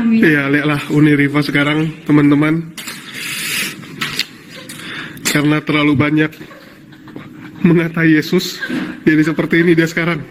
Iya, lihatlah Uni Riva sekarang, teman-teman. Karena terlalu banyak mengatai Yesus, jadi seperti ini dia sekarang.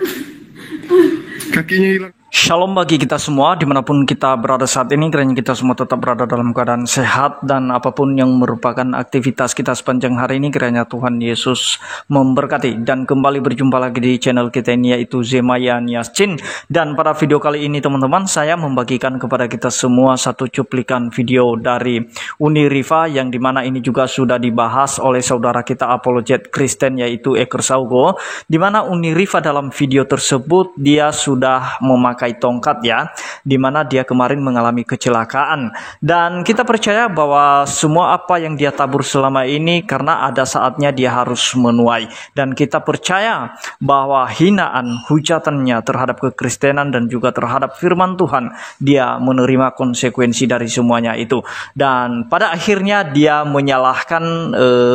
Kakinya hilang. Shalom bagi kita semua dimanapun kita berada saat ini, kiranya kita semua tetap berada dalam keadaan sehat dan apapun yang merupakan aktivitas kita sepanjang hari ini, kiranya Tuhan Yesus memberkati. Dan kembali berjumpa lagi di channel kita ini, yaitu Zemaya Niaschin. Dan pada video kali ini teman-teman, saya membagikan kepada kita semua satu cuplikan video dari Uni Riva, yang dimana ini juga sudah dibahas oleh saudara kita apologet Kristen, yaitu Eker Saugo. Dimana Uni Riva dalam video tersebut dia sudah memakai tongkat, ya, dimana dia kemarin mengalami kecelakaan, dan kita percaya bahwa semua apa yang dia tabur selama ini karena ada saatnya dia harus menuai, dan kita percaya bahwa hinaan hujatannya terhadap kekristenan dan juga terhadap firman Tuhan, dia menerima konsekuensi dari semuanya itu, dan pada akhirnya dia menyalahkan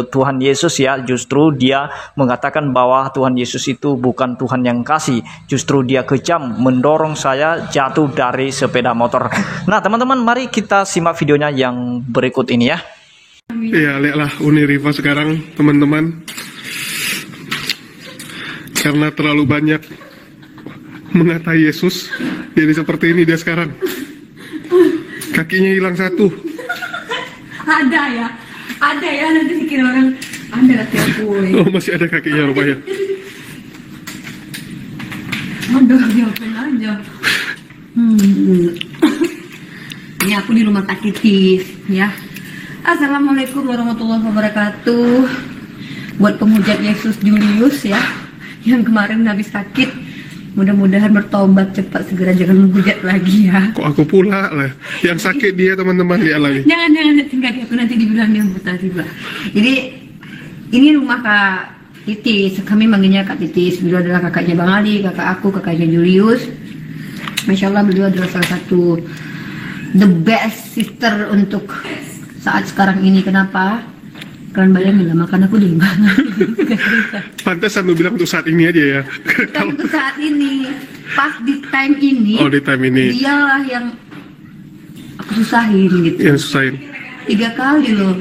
Tuhan Yesus, ya. Justru dia mengatakan bahwa Tuhan Yesus itu bukan Tuhan yang kasih, justru dia kejam, mendorong saya jatuh dari sepeda motor. Nah teman-teman, mari kita simak videonya yang berikut ini, ya. Iya, lihatlah Uni Riva sekarang, teman-teman. Karena terlalu banyak mengatai Yesus, jadi seperti ini dia sekarang. Kakinya hilang satu. Ada ya, nanti dikira orang Anda kaki aku. Oh, masih ada kakinya rupanya. Aduh, diapain aja. Ini aku di rumah sakit Tis, ya. Assalamualaikum warahmatullahi wabarakatuh. Buat pemujat Yesus Julius, ya, yang kemarin habis sakit, mudah-mudahan bertobat cepat, segera, jangan menghujat lagi, ya. Kok aku pula lah yang sakit dia, teman-teman, lihat lagi. Jangan tinggal di aku, nanti dibilang dia buta juga. Jadi ini rumah Kak Titis, kami manggilnya Kak Titis. Beliau adalah kakaknya Bang Ali, kakak aku, kakaknya Julius. Masya Allah, beliau adalah salah satu the best sister untuk saat sekarang ini. Kenapa? Kalian bayangin lah, makan aku di mana. Pantesan lu bilang untuk saat ini aja, ya. Kalau untuk saat ini, pas di time ini, Oh, di time ini dialah yang aku susahin gitu. yang susahin 3 kali loh.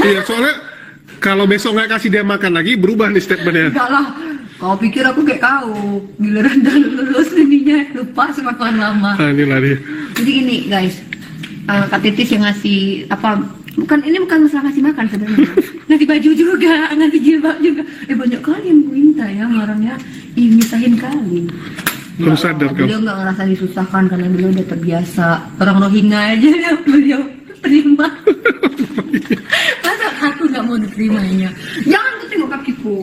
Iya, soalnya kalau besok nggak kasih dia makan lagi, berubah nih statementnya. Enggak lah, kau pikir aku kayak kau, giliran udah lulus ininya lupa semakin lama. Nah, inilah dia. Jadi gini guys, Kak Titis yang ngasih apa? Ini bukan masalah ngasih makan sebenarnya. Ngasih baju juga, ngasih jilbab juga. Banyak kali yang minta ya, orangnya misahin kali. Belum sadar kau. Beliau nggak ngerasa disusahkan karena beliau udah terbiasa. Orang Rohingya aja ya, beliau terima. Masa aku nggak mau diterimanya? Jangan tuh tengok kakiku.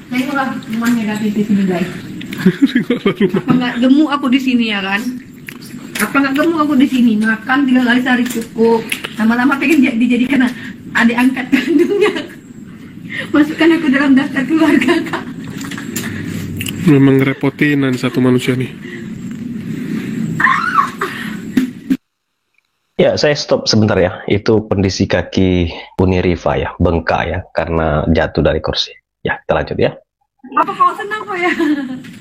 Nah itulah rumahnya Kak Titis ini guys. Apa nggak gemuk aku di sini, ya kan? Apa nggak gemuk aku di sini? Makan 3 kali sehari cukup. Lama-lama pengen dijadikan adik angkat kandungnya. Masukkan aku dalam daftar keluarga Kak. Memang ngerepotin satu manusia nih. Ya, saya stop sebentar ya. Itu kondisi kaki Uni Riva, ya, bengkak, ya, karena jatuh dari kursi. Ya, kita lanjut, ya. Apa kau senang kok, ya?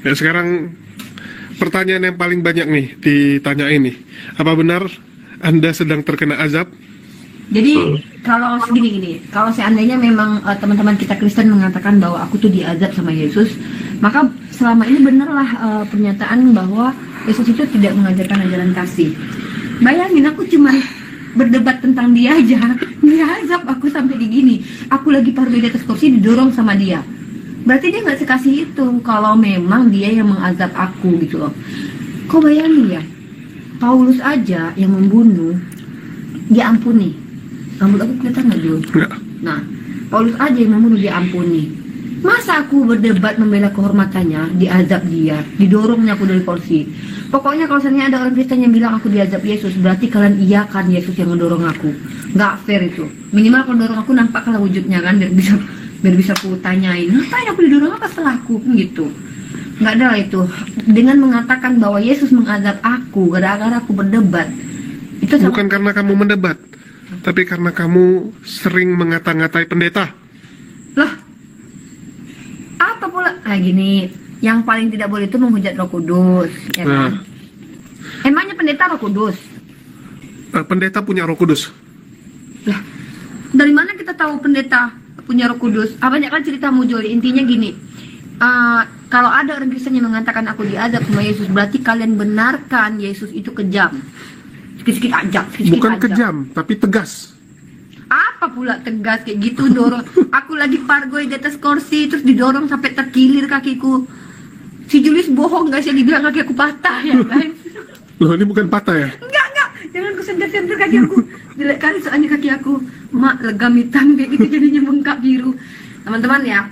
Ya, sekarang pertanyaan yang paling banyak nih ditanyain nih. Apa benar Anda sedang terkena azab? Jadi kalau segini, kalau seandainya memang teman-teman kita Kristen mengatakan bahwa aku tuh diazab sama Yesus, maka selama ini benarlah pernyataan bahwa Yesus itu tidak mengajarkan ajaran kasih. Bayangin, aku cuma berdebat tentang dia aja, dia azab aku sampai begini. Aku lagi paruh di atas kursi didorong sama dia. Berarti dia nggak sekasih itu kalau memang dia yang mengazab aku gitu loh. Kau bayangin ya, Paulus aja yang membunuh, dia ampuni. Rambut aku kelihatan nggak, Jo? Nah, Paulus aja yang membunuh, dia ampuni. Masa aku berdebat membela kehormatannya, diazab dia, didorongnya aku dari kursi. Pokoknya kalau misalnya ada orang Kristen yang bilang aku diazab Yesus, berarti kalian iyakan Yesus yang mendorong aku. Nggak fair itu. Minimal kalau dorong aku nampaklah wujudnya kan, biar bisa aku tanyain, ngapain aku didorong, apa salahku, gitu. Nggak ada lah itu. Dengan mengatakan bahwa Yesus mengazab aku gara-gara aku berdebat, itu bukan karena kamu mendebat, tapi karena kamu sering mengata-ngatai pendeta. Lah, apa pula? Nah gini, yang paling tidak boleh itu menghujat Roh Kudus, ya kan? pendeta Roh Kudus. Pendeta punya Roh Kudus. Lah, dari mana kita tahu pendeta punya Roh Kudus? Banyak kan ceritamu Joli. Intinya gini, kalau ada orang Kristen yang mengatakan aku diazab sama Yesus, berarti kalian benarkan Yesus itu kejam. Sikit-sikit ajak, sikit-sikit Bukan ajak. kejam, tapi tegas. Apa pula tegas kayak gitu dorong? Aku lagi pargoy di atas kursi terus didorong sampai terkilir kakiku. Si Julius bohong guys, yang dibilang kaki aku patah ya guys. Loh, ini bukan patah ya? Enggak, jangan ku sentir-sentir kaki aku. Jelek kali soalnya kaki aku. Mak, legam hitam kayak gitu jadinya bengkak biru. Teman-teman ya,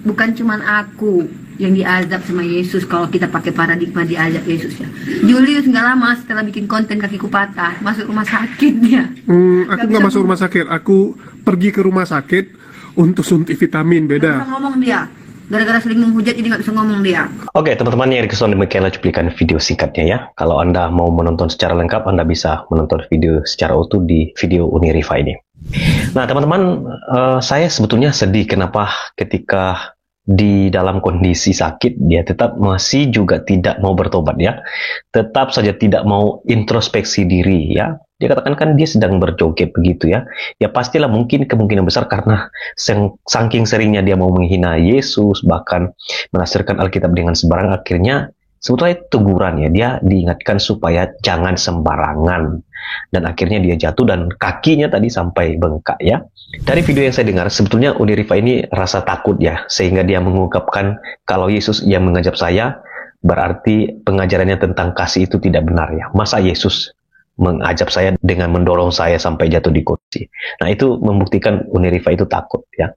bukan cuman aku yang diazab sama Yesus kalau kita pakai paradigma diazab Yesus ya. Julius nggak lama setelah bikin konten kakiku patah, masuk rumah sakit dia. Aku nggak masuk rumah sakit. Aku pergi ke rumah sakit untuk suntik vitamin, Nggak bisa beda. ngomong dia. Gara-gara sering menghujat jadi nggak bisa ngomong dia. Oke, teman-teman, yang demikianlah cuplikan video singkatnya ya. Kalau Anda mau menonton secara lengkap, Anda bisa menonton video secara utuh di video Unirifa ini. Nah, teman-teman, saya sebetulnya sedih kenapa ketika di dalam kondisi sakit dia tetap masih juga tidak mau bertobat ya, tetap saja tidak mau introspeksi diri ya. Dia katakan kan dia sedang berjoget begitu ya, ya pastilah mungkin kemungkinan besar karena saking seringnya dia mau menghina Yesus, bahkan menafsirkan Alkitab dengan sembarang, akhirnya sebetulnya teguran ya, dia diingatkan supaya jangan sembarangan, dan akhirnya dia jatuh dan kakinya tadi sampai bengkak ya. Dari video yang saya dengar, sebetulnya Unirifa ini rasa takut ya, sehingga dia mengungkapkan kalau Yesus yang mengajak saya, berarti pengajarannya tentang kasih itu tidak benar ya. Masa Yesus mengajak saya dengan mendorong saya sampai jatuh di kursi? Nah, itu membuktikan Unirifa itu takut ya.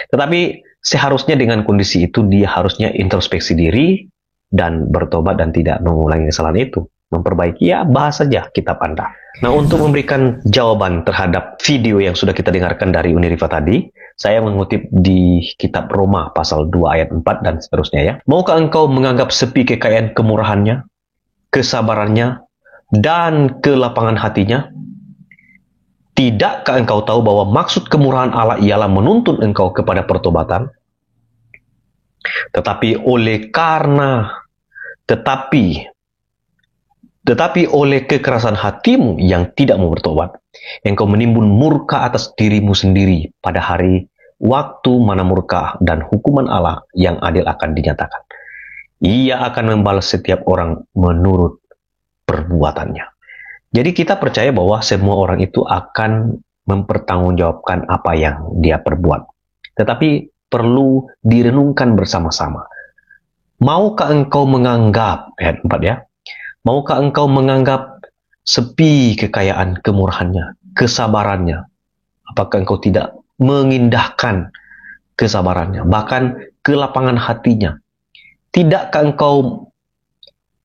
Tetapi seharusnya dengan kondisi itu dia harusnya introspeksi diri dan bertobat dan tidak mengulangi kesalahan itu, memperbaiki ya, bahas saja kitab Anda. Nah, untuk memberikan jawaban terhadap video yang sudah kita dengarkan dari Unirifa tadi, saya mengutip di kitab Roma pasal 2 ayat 4 dan seterusnya ya. Maukah engkau menganggap sepi kekayaan kemurahannya, kesabarannya, dan kelapangan hatinya? Tidakkah engkau tahu bahwa maksud kemurahan Allah ialah menuntun engkau kepada pertobatan? Tetapi oleh kekerasan hatimu yang tidak mau bertobat, engkau menimbun murka atas dirimu sendiri pada hari waktu mana murka dan hukuman Allah yang adil akan dinyatakan. Ia akan membalas setiap orang menurut perbuatannya. Jadi kita percaya bahwa semua orang itu akan mempertanggungjawabkan apa yang dia perbuat. Tetapi perlu direnungkan bersama-sama. Maukah engkau menganggap, ayat 4 ya, maukah engkau menganggap sepi kekayaan kemurahannya, kesabarannya? Apakah engkau tidak mengindahkan kesabarannya, bahkan kelapangan hatinya? Tidakkah engkau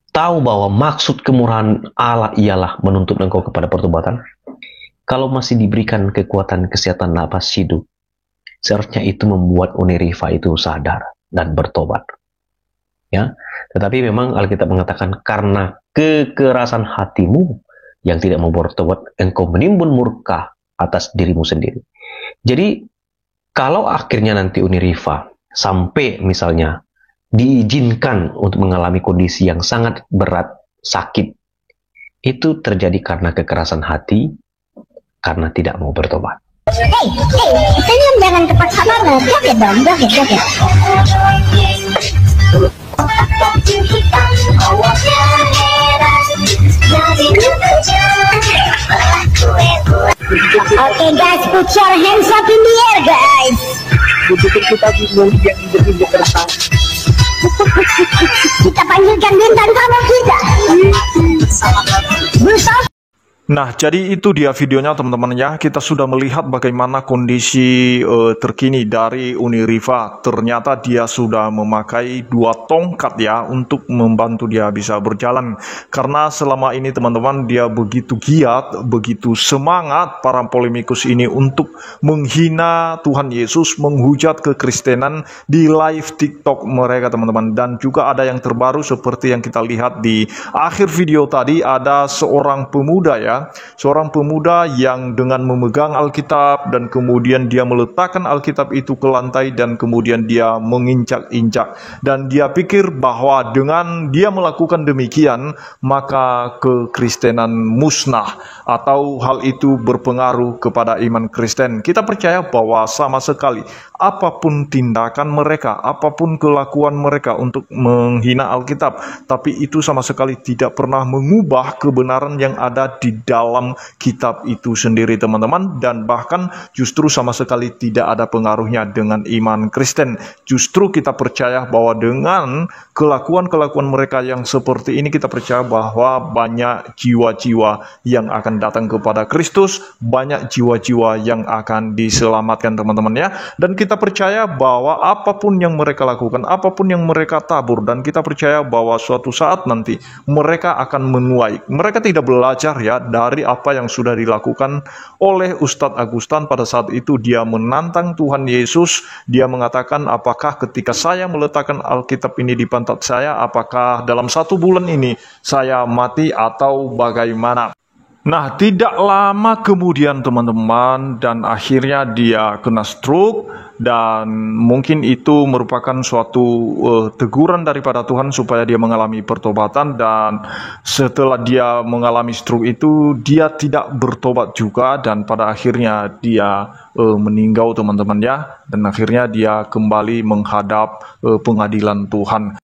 tahu bahwa maksud kemurahan Allah ialah menuntut engkau kepada pertobatan? Kalau masih diberikan kekuatan kesehatan napas hidup, seharusnya itu membuat Unirifa itu sadar dan bertobat. Ya, tetapi memang Alkitab mengatakan karena kekerasan hatimu yang tidak mau bertobat, engkau menimbun murka atas dirimu sendiri. Jadi kalau akhirnya nanti Unirifa sampai misalnya diizinkan untuk mengalami kondisi yang sangat berat, sakit, itu terjadi karena kekerasan hati, karena tidak mau bertobat. Hei, senyum jangan terpaksa banget. Joget dong, joget. Okay guys, put your hands up in the air guys. Kita panggilkan bintang tamu kita. Nah, jadi itu dia videonya teman-teman ya. Kita sudah melihat bagaimana kondisi terkini dari Unirifa. Ternyata dia sudah memakai 2 tongkat ya untuk membantu dia bisa berjalan. Karena selama ini teman-teman dia begitu giat, begitu semangat para polemikus ini untuk menghina Tuhan Yesus, menghujat kekristenan di live TikTok mereka teman-teman. Dan juga ada yang terbaru seperti yang kita lihat di akhir video tadi, ada seorang pemuda ya ya, seorang pemuda yang dengan memegang Alkitab dan kemudian dia meletakkan Alkitab itu ke lantai dan kemudian dia menginjak-injak, dan dia pikir bahwa dengan dia melakukan demikian maka kekristenan musnah atau hal itu berpengaruh kepada iman Kristen. Kita percaya bahwa sama sekali apapun tindakan mereka, apapun kelakuan mereka untuk menghina Alkitab, tapi itu sama sekali tidak pernah mengubah kebenaran yang ada di dalam kitab itu sendiri, teman-teman, dan bahkan justru sama sekali tidak ada pengaruhnya dengan iman Kristen. Justru kita percaya bahwa dengan kelakuan-kelakuan mereka yang seperti ini, kita percaya bahwa banyak jiwa-jiwa yang akan datang kepada Kristus, banyak jiwa-jiwa yang akan diselamatkan, teman-teman ya. Dan kita percaya bahwa apapun yang mereka lakukan, apapun yang mereka tabur, dan kita percaya bahwa suatu saat nanti mereka akan menuai. Mereka tidak belajar ya dari apa yang sudah dilakukan oleh Ustadz Agustan pada saat itu. Dia menantang Tuhan Yesus, dia mengatakan, apakah ketika saya meletakkan Alkitab ini di pantat saya, apakah dalam 1 bulan ini saya mati atau bagaimana? Nah, tidak lama kemudian teman-teman, dan akhirnya dia kena stroke, dan mungkin itu merupakan suatu teguran daripada Tuhan supaya dia mengalami pertobatan. Dan setelah dia mengalami stroke itu, dia tidak bertobat juga, dan pada akhirnya dia meninggal, teman-teman ya. Dan akhirnya dia kembali menghadap pengadilan Tuhan.